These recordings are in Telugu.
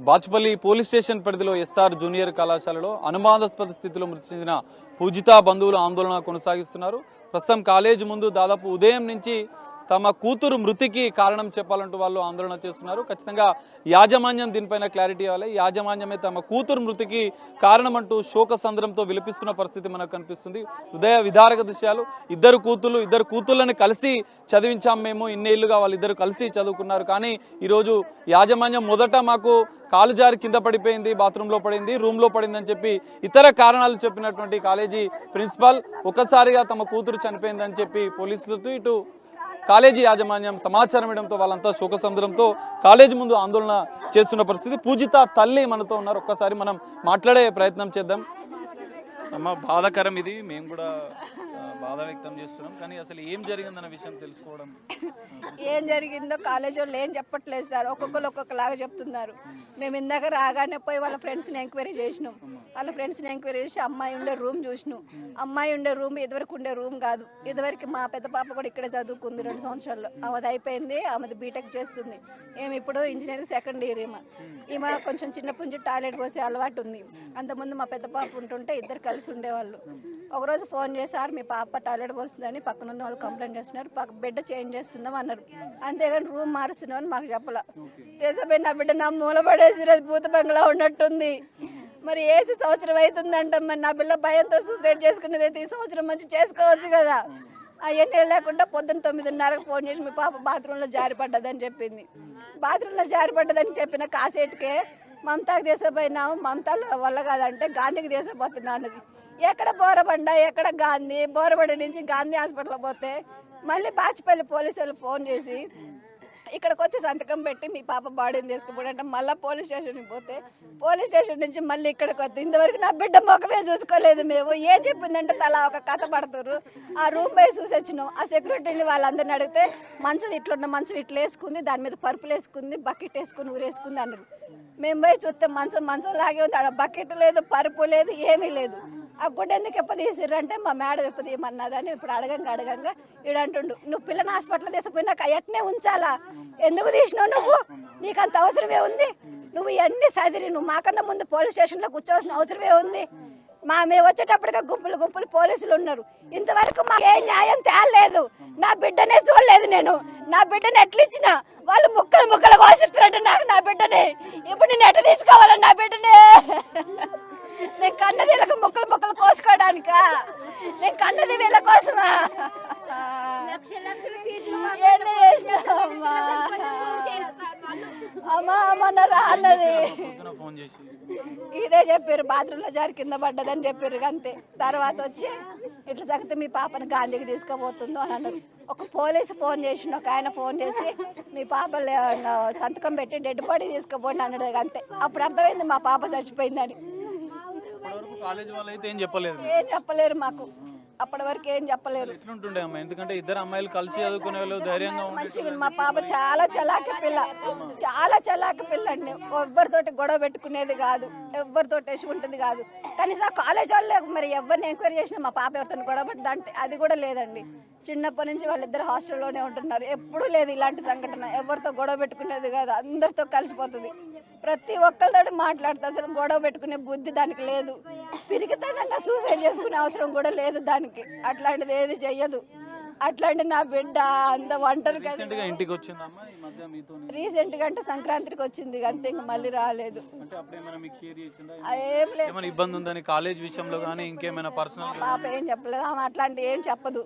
బాచుపల్లి పోలీస్ స్టేషన్ పరిధిలో ఎస్ఆర్ జూనియర్ కళాశాలలో అనుమానాస్పద స్థితిలో మృతి చెందిన పూజిత బంధువులు ఆందోళన కొనసాగిస్తున్నారు. ప్రస్తుతం కాలేజీ ముందు దాదాపు ఉదయం నుంచి తమ కూతురు మృతికి కారణం చెప్పాలంటూ వాళ్ళు ఆందోళన చేస్తున్నారు. ఖచ్చితంగా యాజమాన్యం దీనిపైన క్లారిటీ ఇవ్వాలి. యాజమాన్యమే తమ కూతురు మృతికి కారణం అంటూ శోక సంద్రంతో విలపిస్తున్న పరిస్థితి మనకు కనిపిస్తుంది. హృదయ విదారక దృశ్యాలు. ఇద్దరు కూతుళ్ళని కలిసి చదివించాం మేము, ఇన్నేళ్లుగా వాళ్ళిద్దరు కలిసి చదువుకున్నారు. కానీ ఈరోజు యాజమాన్యం మొదట మాకు కాలు జారి కింద పడిపోయింది, బాత్రూంలో పడింది, రూమ్లో పడింది అని చెప్పి ఇతర కారణాలు చెప్పినటువంటి కాలేజీ ప్రిన్సిపాల్ ఒక్కసారిగా తమ కూతురు చనిపోయిందని చెప్పి పోలీసులతో ఇటు కాలేజీ యాజమాన్యం సమాచారం ఇవ్వడంతో వాళ్ళంతా శోకసముద్రంతో కాలేజీ ముందు ఆందోళన చేస్తున్న పరిస్థితి. పూజిత తల్లి మనతో ఉన్నారు, ఒక్కసారి మనం మాట్లాడే ప్రయత్నం చేద్దాం. అమ్మ, బాధాకరం ఇది, మేము కూడా బాధ వ్యక్తం చేస్తున్నాం. కానీ అసలు ఏం జరిగిందన్న విషయం తెలుసుకోవడం. ఏం జరిగిందో కాలేజ్ వాళ్ళు ఏం చెప్పట్లేదు సార్, ఒక్కొక్కలాగా చెప్తున్నారు. మేము ఇందాక రాగానే పోయి వాళ్ళ ఫ్రెండ్స్ని ఎంక్వైరీ చేసినాం. వాళ్ళ ఫ్రెండ్స్ని ఎంక్వైరీ చేసి అమ్మాయి ఉండే రూమ్ చూసినాం. అమ్మాయి ఉండే రూమ్ ఇదివరకు ఉండే రూమ్ కాదు. ఇదివరకు మా పెద్ద పాప కూడా ఇక్కడే చదువుకుంది 2 సంవత్సరాల్లో. ఆమెది అయిపోయింది, ఆమెది బీటెక్ చేస్తుంది. ఏమి ఇప్పుడు ఇంజనీరింగ్ సెకండ్ ఇయర్. ఈమె కొంచెం చిన్నప్పటి నుంచి టాయిలెట్ పోసే అలవాటు ఉంది. అంతకుముందు మా పెద్ద పాప ఉంటుంటే ఇద్దరు కలిసి ఉండేవాళ్ళు. ఒకరోజు ఫోన్ చేశారు, మీ పాప టాయిలెట్ పోస్తుందని పక్కన ఉన్న వాళ్ళు కంప్లైంట్ చేస్తున్నారు, బెడ్ చేంజ్ చేస్తున్నాం అన్నారు. అంతేగాని రూమ్ మారుస్తున్నాం అని మాకు చెప్పాల. దేశపోయి నా బిడ్డ నా మూల పడేసి భూత బంగ్లా ఉన్నట్టుంది. మరి ఏసి సంవత్సరం అవుతుందంట. మరి నా బిడ్డ భయంతో సూసైడ్ చేసుకునేది అయితే ఈ సంవత్సరం మంచి చేసుకోవచ్చు కదా. అవన్నీ లేకుండా పొద్దున్న 9:30కు ఫోన్ చేసి మీ పాప బాత్రూంలో జారిపడ్డదని చెప్పింది. బాత్రూంలో జారిపడ్డదని చెప్పిన కాసేట్కే మమతాకి దేశపోయినాము, మమతా వల్ల కాదంటే గాంధీకి దేశపోతున్నా అన్నది. ఎక్కడ బోరబండ, ఎక్కడ గాంధీ, బోరబండ నుంచి గాంధీ హాస్పిటల్ పోతే మళ్ళీ బాచుపల్లి పోలీసులు ఫోన్ చేసి ఇక్కడికి వచ్చి సంతకం పెట్టి మీ పాప బాడీని తీసుకుపోయాడంటే మళ్ళీ పోలీస్ స్టేషన్కి పోతే పోలీస్ స్టేషన్ నుంచి మళ్ళీ ఇక్కడికి వస్తే ఇంతవరకు నా బిడ్డ ముఖమే చూసుకోలేదు. మేము ఏం చెప్పిందంటే తలా ఒక కథ పడుతున్నారు. ఆ రూమ్ పోయి చూసి వచ్చినాం. ఆ సెక్యూరిటీని వాళ్ళందరిని అడిగితే మంచం ఇట్లున్న మంచం ఇట్లా వేసుకుంది, దాని మీద పరుపులు వేసుకుంది, బకెట్ వేసుకుని ఊరేసుకుంది అన్నారు. మేము పోయి చూస్తే మంచం లాగే ఉంది. ఆడ బకెట్ లేదు, పరుపు లేదు, ఏమీ లేదు. ఆ గుడ్డ ఎందుకు ఎప్పదీసిర్రంటే మా మేడం ఎప్పదీయమన్నదని ఇప్పుడు అడగంగా ఈడంటుండు, నువ్వు పిల్లని హాస్పిటల్ తీసుకుపోయినాక ఎట్నే ఉంచాలా, ఎందుకు తీసినావు నువ్వు, నీకు అంత అవసరమే ఉంది, నువ్వు ఇవన్నీ సదిరి నువ్వు మాకన్నా ముందు పోలీస్ స్టేషన్లో కూర్చోవాల్సిన అవసరమే ఉంది. మేము వచ్చేటప్పటికే గుంపులు పోలీసులు ఉన్నారు. ఇంతవరకు మాకు ఏ న్యాయం తేలేదు. నా బిడ్డనే చూడలేదు నేను. నా బిడ్డని ఎట్లిచ్చిన వాళ్ళు ముక్కలు కోసిస్తున్నట్టు నాకు నా బిడ్డని. ఇప్పుడు నేను ఎట్లా తీసుకోవాలి నా బిడ్డని? నేను కన్నది వీళ్ళకి ముక్కలు కోసుకోవడానిక? నేను కన్నది వీళ్ళ కోసమా? అమ్మా రా అన్నది. ఇదే చెప్పారు, బాత్రూంలో జారి కింద పడ్డదని చెప్పారు. అంతే. తర్వాత వచ్చి ఇట్లా తగ్గితే మీ పాపని గాంధీకి తీసుకుపోతుందో అని అన్నారు. ఒక పోలీసు ఫోన్ చేసిన, ఒక ఆయన ఫోన్ చేసి మీ పాప సంతకం పెట్టి డెడ్ బాడీ తీసుకుపోండి అన్నాడు. అంతే. అప్పుడు అర్థమైంది మా పాప చచ్చిపోయిందని. ఏం చెప్పలేరు మాకు, అప్పటి వరకు ఏం చెప్పలేరు. ఎందుకంటే ఇద్దరు అమ్మాయిలు కలిసి చదువుకునే వాళ్ళు ధైర్యంగా మంచిగా. మా పాప చాలా చలాకి పిల్ల అండి. ఎవరితోటి గొడవ పెట్టుకునేది కాదు, ఎవరితోటి వేసి ఉంటుంది కాదు. కనీసం కాలేజ్ వాళ్ళు మరి ఎవరిని ఎంక్వైరీ చేసినా మా పాప ఎవరితో గొడవ పడ్డంటే అది కూడా లేదండి. చిన్నప్పటి నుంచి వాళ్ళిద్దరు హాస్టల్లోనే ఉంటున్నారు. ఎప్పుడూ లేదు ఇలాంటి సంఘటన. ఎవరితో గొడవ పెట్టుకునేది కాదు, అందరితో కలిసిపోతుంది. ప్రతి ఒక్కరితో మాట్లాడుతుంది. అసలు గొడవ పెట్టుకునే బుద్ధి దానికి లేదు. పిరిగితనంగా సూసైడ్ చేసుకునే అవసరం కూడా లేదు దానికి. అట్లాంటిది ఏది చెయ్యదు. అట్లాంటి నా బిడ్డ అంత ఒంటరి. రీసెంట్ గా అంటే సంక్రాంతికి వచ్చింది అంతే, ఇంకా మళ్ళీ రాలేదు. ఏం లేదు. ఇబ్బంది ఉందని కాలేజ్ విషయంలో కానీ ఇంకేమైనా పర్సనల్? పాప ఏం చెప్పలేదు. ఆమె అట్లాంటి ఏం చెప్పదు,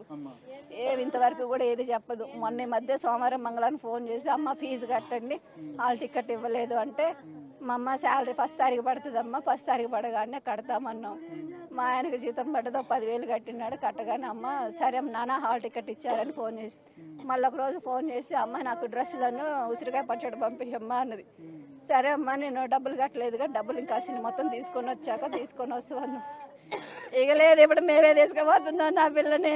ఏమి ఇంతవరకు కూడా ఏది చెప్పదు. మొన్న మధ్య సోమవారం మంగళవారం ఫోన్ చేసి అమ్మ ఫీజు కట్టండి, హాల్ టికెట్ ఇవ్వలేదు అంటే మా అమ్మ శాలరీ 1st తారీఖు పడుతుందమ్మా, 1st తారీఖు పడగానే కడతామన్నాం. మా ఆయనకు జీతం పడ్డదో 10,000 కట్టినాడు. కట్టగానే అమ్మ సరే నాన్న హాల్ టికెట్ ఇచ్చారని ఫోన్ చేసి మళ్ళీ ఒక రోజు ఫోన్ చేసి అమ్మ నాకు డ్రెస్సులను ఉసిరికాయ పచ్చడి పంపించమ్మా అన్నది. సరే అమ్మ నేను డబ్బులు కట్టలేదుగా, డబ్బులు ఇంకా మొత్తం తీసుకొని వస్తాను. ఇక లేదు, ఇప్పుడు మేమే తీసుకుపోతున్నాం నా పిల్లని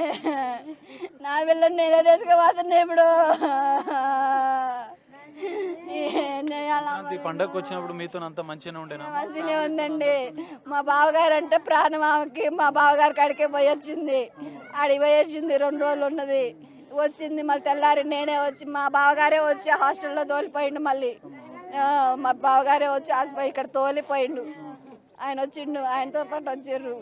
నేనే తీసుకుపోతున్నా ఇప్పుడు. పండగ వచ్చినప్పుడు మీతో అంత మంచిగానే ఉందండి. మా బావగారు అంటే ప్రాణం ఆమెకి. మా బావగారి కాడికే పోయి వచ్చింది. ఆడికి పోయి వచ్చింది, 2 రోజులు ఉన్నది, వచ్చింది. మళ్ళీ తెల్లారి నేనే వచ్చి మా బావగారే వచ్చి హాస్టల్లో తోలిపోయిండు. మళ్ళీ మా బావగారే వచ్చి హాస్పిటల్ ఇక్కడ తోలిపోయిండు. ఆయన వచ్చిండు, ఆయనతో పాటు వచ్చిర్రు.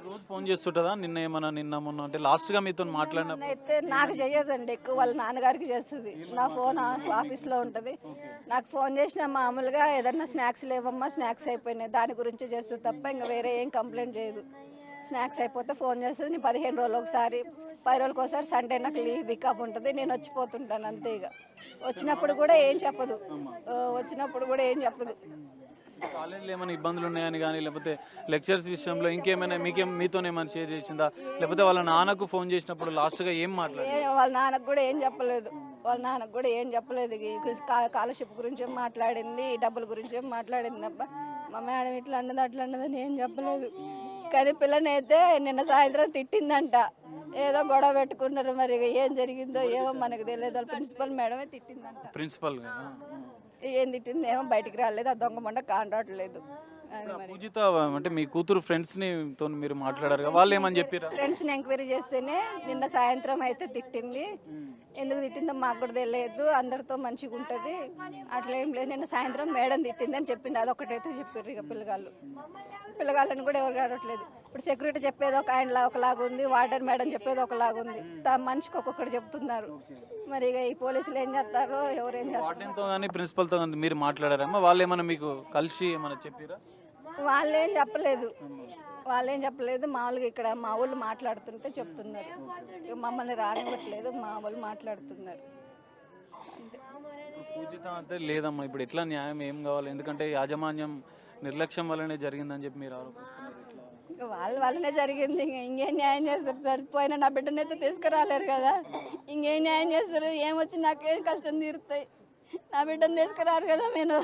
రోజు ఫోన్ చేస్తుంటదా? నిన్న మొన్న అంటే లాస్ట్ గా మీతో మాట్లాడినప్పుడు అయితే నాకు చెయ్యదండి, ఎక్కువ వాళ్ళ నాన్నగారికి చేస్తుంది. నా ఫోన్ ఆఫీస్లో ఉంటుంది. నాకు ఫోన్ చేసిన మామూలుగా ఏదన్నా స్నాక్స్ లేవమ్మా, స్నాక్స్ అయిపోయినాయి, దాని గురించి చేస్తుంది తప్ప ఇంకా వేరే ఏం కంప్లైంట్ చేయదు. స్నాక్స్ అయిపోతే ఫోన్ చేస్తుంది. నేను 15 రోజులు ఒకసారి, 10 రోజులకు ఒకసారి సండే నాకు లీవ్ పికప్ ఉంటుంది, నేను వచ్చిపోతుంటాను అంతే. ఇక వచ్చినప్పుడు కూడా ఏం చెప్పదు, కాలేజీలో ఏమైనా ఇబ్బందులు ఉన్నాయని కానీ, లేకపోతే లెక్చర్స్ విషయంలో ఇంకేమైనా మీతో ఏమైనా షేర్ చేసిందా? లేకపోతే వాళ్ళ నాన్నకు ఫోన్ చేసినప్పుడు లాస్ట్గా ఏం మాట్లాడారు? వాళ్ళ నాన్నకు కూడా ఏం చెప్పలేదు. స్కాలర్షిప్ గురించి మాట్లాడింది, డబ్బుల గురించి మాట్లాడింది అబ్బా. మా మేడం ఇట్లా అన్నది అట్లా అన్నదని ఏం చెప్పలేదు. కానీ పిల్లనైతే నిన్న సాయంత్రం తిట్టిందంట, ఏదో గొడవ పెట్టుకున్నారు. మరి ఏం జరిగిందో ఏమో మనకు తెలియదు. ప్రిన్సిపల్ మేడమే తిట్టిందంట. ప్రిన్సిపల్ ఏం తిట్టింది ఏమో బయటికి రాలేదు, ఆ దొంగ మొండ కాంట్రాట్లేదు. పూజిత అంటే మీ కూతురు ఫ్రెండ్స్ ని తో మీరు మాట్లాడారు, వాళ్ళు ఏమని చెప్పారు? ఫ్రెండ్స్ ని ఎంక్వైరీ చేస్తేనే నిన్న సాయంత్రం అయితే తిట్టింది. ఎందుకు తిట్టిందో మాకు కూడా తెలియదు, అందరితో మంచిగా ఉంటుంది, అట్లా ఏం లేదు. నిన్న సాయంత్రం మేడం తిట్టింది అని చెప్పింది, అదొకటైతే చెప్పారు. ఇక పిల్లగాళ్ళని కూడా ఎవరు అడగట్లేదు. ఇప్పుడు సెక్యూరిటీ చెప్పేది ఒకలాగా ఉంది, వార్డెన్ మేడం చెప్పేది ఒకలాగా ఉంది, మనిషికి ఒక్కొక్కటి చెప్తున్నారు. మరి ఇక ఈ పోలీసులు ఏం చేస్తారో ఎవరేం చేస్తారు. ప్రిన్సిపల్తో మీరు మాట్లాడారమ్మా? వాళ్ళు ఏమైనా మీకు కలిసి ఏమైనా చెప్పారా? వాళ్ళేం చెప్పలేదు. మామూలుగా ఇక్కడ మా వాళ్ళు మాట్లాడుతుంటే చెప్తున్నారు. మమ్మల్ని రానివ్వట్లేదు, మా వాళ్ళు మాట్లాడుతున్నారు అంతే. పూజిత అంటే లేదమ్మా, ఇప్పుడు ఎట్లా న్యాయం ఏం కావాలి? ఎందుకంటే యాజమాన్యం నిర్లక్ష్యం వల్లనే జరిగిందని చెప్పి మీరు ఆరోపిస్తున్నారు. వాళ్ళనే జరిగింది, ఇంకేం న్యాయం చేస్తారు సార్? పోయినా నా బిడ్డనైతే తీసుకురాలేరు కదా, ఇంకేం న్యాయం చేస్తారు? ఏమొచ్చి నాకేం కష్టం తీరుతాయి? నా బిడ్డను తీసుకురారు కదా. నేను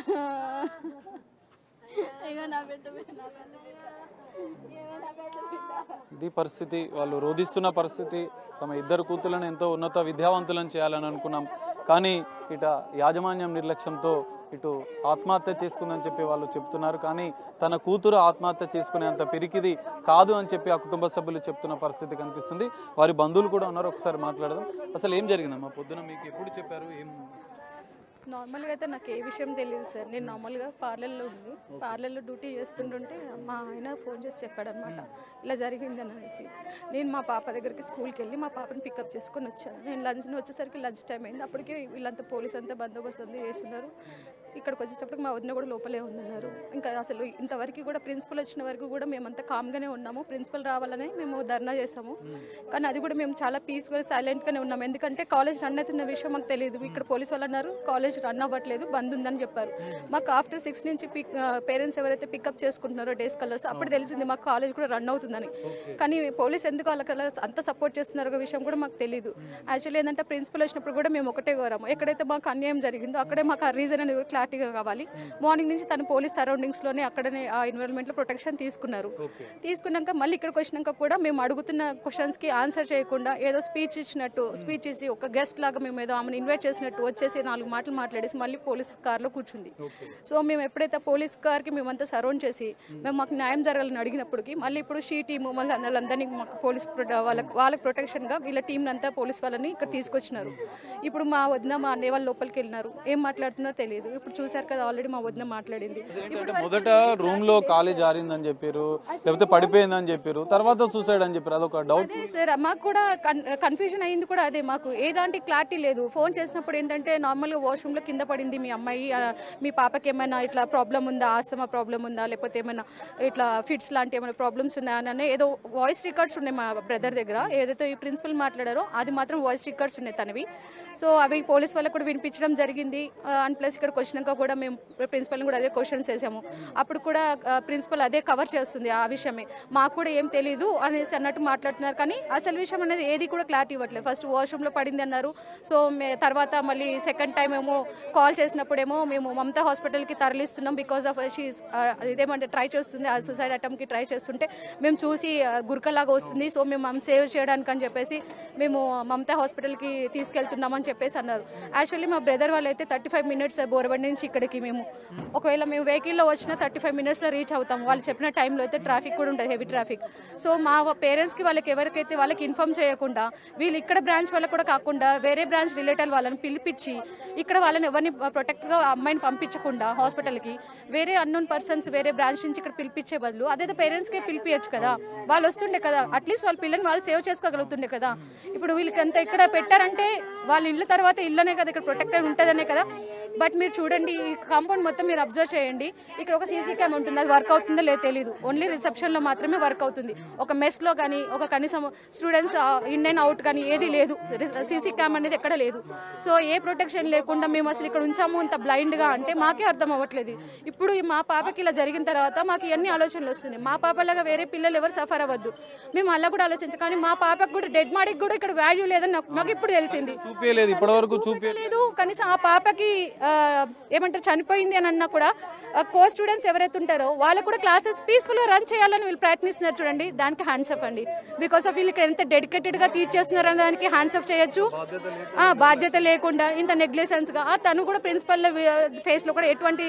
ఇది పరిస్థితి, వాళ్ళు రోధిస్తున్న పరిస్థితి. తమ ఇద్దరు కూతులను ఎంతో ఉన్నత విద్యావంతులను చేయాలని అనుకున్నాం, కానీ ఇట యాజమాన్యం నిర్లక్ష్యంతో ఇటు ఆత్మహత్య చేసుకుందని చెప్పి వాళ్ళు చెప్తున్నారు. కానీ తన కూతురు ఆత్మహత్య చేసుకునేంత పిరికిది కాదు అని చెప్పి ఆ కుటుంబ సభ్యులు చెప్తున్న పరిస్థితి కనిపిస్తుంది. వారి బంధువులు కూడా ఉన్నారు, ఒకసారి మాట్లాడదాం. అసలు ఏం జరిగిందమ్మా పొద్దున? మీకు ఎప్పుడు చెప్పారు? నార్మల్గా అయితే నాకు ఏ విషయం తెలియదు సార్. నేను నార్మల్గా పార్లర్లో డ్యూటీ చేస్తుంటుంటే మా ఆయన ఫోన్ చేసి చెప్పాడనమాట, ఇలా జరిగిందని అనేసి. నేను మా పాప దగ్గరికి స్కూల్కి వెళ్ళి మా పాపని పికప్ చేసుకొని వచ్చాను. నేను వచ్చేసరికి లంచ్ టైం అయింది. అప్పటికే వీళ్ళంతా పోలీస్ అంతా బందోబస్తు అంతా చేస్తున్నారు. ఇక్కడికి వచ్చేటప్పటికి మా వదిన కూడా లోపలే ఉందన్నారు. ఇంకా అసలు ఇంతవరకు కూడా ప్రిన్సిపల్ వచ్చిన వరకు కూడా మేమంతా కామ్గానే ఉన్నాము. ప్రిన్సిపల్ రావాలని మేము ధర్నా చేసాము, కానీ అది కూడా మేము చాలా పీస్ఫుల్ సైలెంట్గానే ఉన్నాము. ఎందుకంటే కాలేజ్ రన్ అవుతున్న విషయం మాకు తెలియదు. ఇక్కడ పోలీస్ వాళ్ళు అన్నారు కాలేజ్ రన్ అవ్వట్లేదు, బంద్ ఉందని చెప్పారు. మాకు ఆఫ్టర్ 6 నుంచి పేరెంట్స్ ఎవరైతే పికప్ చేసుకుంటున్నారో డేస్ కలర్స్, అప్పుడు తెలిసింది మాకు కాలేజ్ కూడా రన్ అవుతుందని. కానీ పోలీస్ ఎందుకు వాళ్ళకి అంత సపోర్ట్ చేస్తున్నారు విషయం కూడా మాకు తెలియదు. యాక్చువల్లీ ఏంటంటే ప్రిన్సిపల్ వచ్చినప్పుడు కూడా మేము ఒకటే కోరాము, ఎక్కడైతే మాకు అన్యాయం జరిగిందో అక్కడే మాకు ఆ రీజన్ అనేది క్లారిటీగా కావాలి. మార్నింగ్ నుంచి తను పోలీస్ సరౌండింగ్స్లోనే అక్కడనే ఆ ఎన్విరాన్మెంట్లో ప్రొటెక్షన్ తీసుకున్నాక మళ్ళీ ఇక్కడికి వచ్చినాక కూడా మేము అడుగుతున్న క్వశ్చన్స్కి ఆన్సర్ చేయకుండా ఏదో స్పీచ్ ఇచ్చి ఒక గెస్ట్ లాగా మేము ఏదో ఆమెను ఇన్వైట్ చేసినట్టు వచ్చేసి 4 మాటలు మాట్లాడేసి మళ్ళీ పోలీస్ కార్లో కూర్చుంది. సో మేము ఎప్పుడైతే పోలీస్ కార్కి మేమంతా సరౌండ్ చేసి మాకు న్యాయం జరగాలని అడిగినప్పటికీ మళ్ళీ ఇప్పుడు షీ టీము మళ్ళీ వాళ్ళందరినీ మాకు పోలీస్ వాళ్ళకి ప్రొటెక్షన్గా వీళ్ళ టీంని అంతా పోలీస్ వాళ్ళని ఇక్కడ తీసుకొచ్చినారు. ఇప్పుడు మా వదిన మా అన్నయ్య వాళ్ళు లోపలికి వెళ్ళినారు, ఏం మాట్లాడుతున్నారో తెలియదు. ఇప్పుడు చూసారు కదా ఆల్రెడీ మా వదిన మాట్లాడింది. మొదట రూమ్ లో ఖాళీ జారిందని చెప్పారు, లేకపోతే పడిపోయిందని చెప్పారు, తర్వాత సూసైడ్ అని చెప్పారు. అదొక డౌట్ సార్. మాకు కూడా కన్ఫ్యూజన్ అయింది కూడా అదే, మాకు ఏదాంటి క్లారిటీ లేదు. ఫోన్ చేసినప్పుడు ఏంటంటే నార్మల్గా వాష్రూమ్ లో కింద పడింది మీ అమ్మాయి, మీ పాపకి ఏమైనా ఇట్లా ప్రాబ్లం ఉందా, ఆస్తమా ప్రాబ్లం ఉందా, లేకపోతే ఏమైనా ఇట్లా ఫిట్స్ లాంటి ఏమైనా ప్రాబ్లమ్స్ ఉన్నాయని ఏదో వాయిస్ రికార్డ్స్ ఉన్నాయి మా బ్రదర్ దగ్గర. ఏదైతే ఈ ప్రిన్సిపల్ మాట్లాడారో అది మాత్రం వాయిస్ రికార్డ్స్ ఉన్నాయి తనవి. సో అవి పోలీస్ వాళ్ళకు కూడా వినిపించడం జరిగింది. అండ్ ప్లస్ ఇక్కడికి వచ్చినాక కూడా మేము ప్రిన్సిపల్ని కూడా అదే క్వశ్చన్స్ వేసాము. అప్పుడు కూడా ప్రిన్సిపల్ అదే కవర్ చేస్తుంది ఆ విషయమే, మాకు కూడా ఏం తెలీదు అనేసి అన్నట్టు మాట్లాడుతున్నారు. కానీ అసలు విషయం అనేది ఏది కూడా క్లారిటీ ఇవ్వట్లేదు. ఫస్ట్ వాష్రూమ్లో పడింది అన్నారు. సో తర్వాత మళ్ళీ సెకండ్ టైం ఏమో కాల్ చేసినప్పుడేమో మేము మమతా హాస్పిటల్కి తరలిస్తున్నాం బికాస్ ఆఫ్ ఇదేమంటే ట్రై చేస్తుంది, ఆ సూసైడ్ అటెంప్ట్కి ట్రై చేస్తుంటే మేము చూసి గురకలాగా వస్తుంది, సో మేము సేవ్ చేయడానికి అని చెప్పేసి మేము మమతా హాస్పిటల్కి తీసుకెళ్తున్నామని చెప్పేసి అన్నారు. యాక్చువల్లీ మా బ్రదర్ వాళ్ళు అయితే 35 minutes బోరబండి నుంచి ఇక్కడికి మేము ఒకవేళ మేము వెహికల్లో వచ్చిన 35 మినిట్స్లో రీచ్ అవుతాం. వాళ్ళు చెప్పిన టైంలో అయితే ట్రాఫిక్ కూడా ఉంటుంది, హెవీ ట్రాఫిక్. సో మా పేరెంట్స్కి వాళ్ళకి ఎవరికైతే వాళ్ళకి ఇన్ఫార్మ్ చేయకుండా వీళ్ళు ఇక్కడ బ్రాంచ్ వాళ్ళకి కూడా కాకుండా వేరే బ్రాంచ్ రిలేటెడ్ వాళ్ళని పిలిపించి ఇక్కడ వాళ్ళని ఎవరిని ప్రొటెక్ట్గా అమ్మాయిని పంపించకుండా హాస్పిటల్కి వేరే అన్నోన్ పర్సన్స్ వేరే బ్రాంచ్ నుంచి ఇక్కడ పిలిపించే బదులు అదేదో పేరెంట్స్కే పిలిపించచ్చు కదా. వాళ్ళు వస్తుండే కదా, అట్లీస్ట్ వాళ్ళ పిల్లల్ని వాళ్ళు సేవ్ చేసుకోగలుగుతుండే కదా. ఇప్పుడు వీళ్ళకి అంత ఇక్కడ పెట్టారంటే వాళ్ళ ఇళ్ళ తర్వాత ఇళ్ళనే కదా ఇక్కడ ప్రొటెక్టెడ్ ఉంటుందనే కదా. బట్ మీరు చూడండి ఈ కాంపౌండ్ మొత్తం మీరు అబ్జర్వ్ చేయండి. ఇక్కడ ఒక సీసీ క్యామ్ ఉంటుంది, అది వర్క్ అవుతుందో లేదో తెలియదు. ఓన్లీ రిసెప్షన్లో మాత్రమే వర్క్ అవుతుంది. ఒక మెస్లో కానీ ఒక కనీసం స్టూడెంట్స్ ఇన్ అండ్ అవుట్ కానీ ఏది లేదు. సీసీ క్యామ్ అనేది ఎక్కడ లేదు. సో ఏ ప్రొటెక్షన్ లేకుండా మేము అసలు ఇక్కడ ఉంచాము ఇంత బ్లైండ్గా అంటే మాకే అర్థం అవ్వట్లేదు. ఇప్పుడు మా పాపకి ఇలా జరిగిన తర్వాత మాకు ఇవన్నీ ఆలోచనలు వస్తున్నాయి. మా పాపలాగా వేరే పిల్లలు ఎవరు సఫర్ అవ్వద్దు, మేము అలా కూడా ఆలోచించాం. కానీ మా పాపకు కూడా డెడ్ బాడీకి కూడా ఇక్కడ వాల్యూ లేదని నాకు ఇప్పుడు తెలిసింది. చూపించలేదు, ఇప్పటివరకు చూపించలేదు. కనీసం ఆ పాపకి ఏమంటారు చనిపోయింది అని అన్నా కూడా కో స్టూడెంట్స్ ఎవరైతే ఉంటారో వాళ్ళు కూడా క్లాసెస్ పీస్ఫుల్గా రన్ చేయాలని వీళ్ళు ప్రయత్నిస్తున్నారు. చూడండి, దానికి హ్యాండ్స్ ఆఫ్ అండి. బికాస్ ఆఫ్ వీళ్ళు ఇక్కడ ఎంత డెడికేటెడ్గా టీచ్ చేస్తున్నారు అనే దానికి హ్యాండ్స్ ఆఫ్ చేయొచ్చు. బాధ్యత లేకుండా ఇంత నెగ్లిజెన్స్గా తను కూడా ప్రిన్సిపల్ ఫేస్లో కూడా ఎటువంటి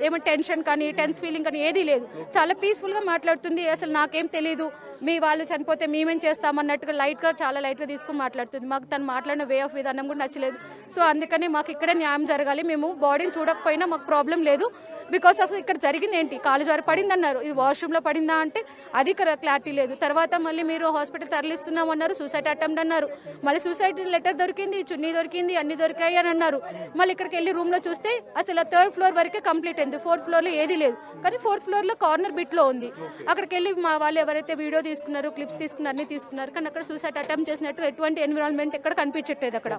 ఏమంటే టెన్షన్ కానీ టెన్స్ ఫీలింగ్ కానీ ఏదీ లేదు. చాలా పీస్ఫుల్గా మాట్లాడుతుంది. అసలు నాకేం తెలియదు, మీ వాళ్ళు చనిపోతే మేమేం చేస్తామన్నట్టుగా లైట్గా చాలా లైట్గా తీసుకుని మాట్లాడుతుంది. మాకు తను మాట్లాడిన వే ఆఫ్ విధానం కూడా నచ్చలేదు. సో అందుకని మాకు ఇక్కడే న్యాయం జరగాలి. మేము బాడీని చూడకపోయినా మాకు ప్రాబ్లం లేదు. బికాస్ ఆఫ్ ఇక్కడ జరిగింది ఏంటి, కాలు జారి పడింది అన్నారు, ఇది వాష్రూమ్లో పడిందా అంటే అది క్లారిటీ లేదు. తర్వాత మళ్ళీ మీరు హాస్పిటల్ తరలిస్తున్నాం అన్నారు, సూసైడ్ అటెంప్ట్ అన్నారు. మళ్ళీ సూసైడ్ లెటర్ దొరికింది, చున్నీ దొరికింది, అన్ని దొరికాయి అని అన్నారు. మళ్ళీ ఇక్కడికి వెళ్ళి రూమ్లో చూస్తే అసలు 3rd ఫ్లోర్ వరకే కంప్లీట్ అయింది, 4th ఫ్లోర్లో ఏది లేదు. కానీ 4th ఫ్లోర్లో కార్నర్ బిట్లో ఉంది. అక్కడికి వెళ్ళి మా వాళ్ళు ఎవరైతే వీడియో తీసుకున్నారు, క్లిప్స్ తీసుకున్నారు, అన్ని తీసుకున్నారు. కానీ అక్కడ సూసైడ్ అటెంప్ట్ చేసినట్టు ఎటువంటి ఎన్విరాన్మెంట్ ఎక్కడ కనిపించట్లేదు అక్కడ.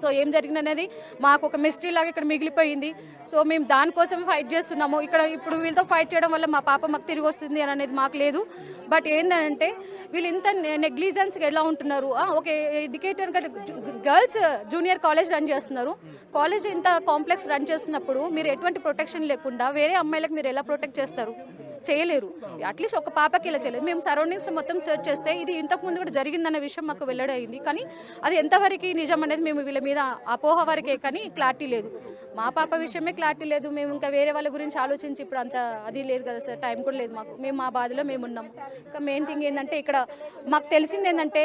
సో ఏం జరిగింది అనేది మాకు ఒక మిస్టరీ లాగా ఇక్కడ మిగిలిపోయింది. సో మేము దానికోసం ఫైట్ చేస్తున్నాము. ఇక్కడ ఇప్పుడు వీళ్ళతో ఫైట్ చేయడం వల్ల మా పాప మాకు తిరిగి వస్తుంది అని అనేది మాకు లేదు. బట్ ఏంటంటే వీళ్ళు ఇంత నెగ్లిజెన్స్గా ఎలా ఉంటున్నారు. ఒక educator girls junior college run చేస్తున్నారు. కాలేజ్ ఇంత కాంప్లెక్స్ రన్ చేస్తున్నప్పుడు మీరు ఎటువంటి ప్రొటెక్షన్ లేకుండా వేరే అమ్మాయిలకు మీరు ఎలా ప్రొటెక్ట్ చేస్తారు? చేయలేరు. అట్లీస్ట్ ఒక పాపకి ఇలా చేయలేదు. మేము సరౌండింగ్స్లో మొత్తం సెర్చ్ చేస్తే ఇది ఇంతకుముందు కూడా జరిగిందన్న విషయం మాకు వెల్లడైంది. కానీ అది ఎంతవరకు నిజం అనేది మేము వీళ్ళ మీద అపోహ వరకే, కానీ క్లారిటీ లేదు. మా పాప విషయమే క్లారిటీ లేదు. మేము ఇంకా వేరే వాళ్ళ గురించి ఆలోచించి ఇప్పుడు అంత అది లేదు కదా సార్, టైం కూడా లేదు మాకు. మేము మా బాధలో మేము ఉన్నాం. ఇంకా మెయిన్ థింగ్ ఏంటంటే ఇక్కడ మాకు తెలిసింది ఏంటంటే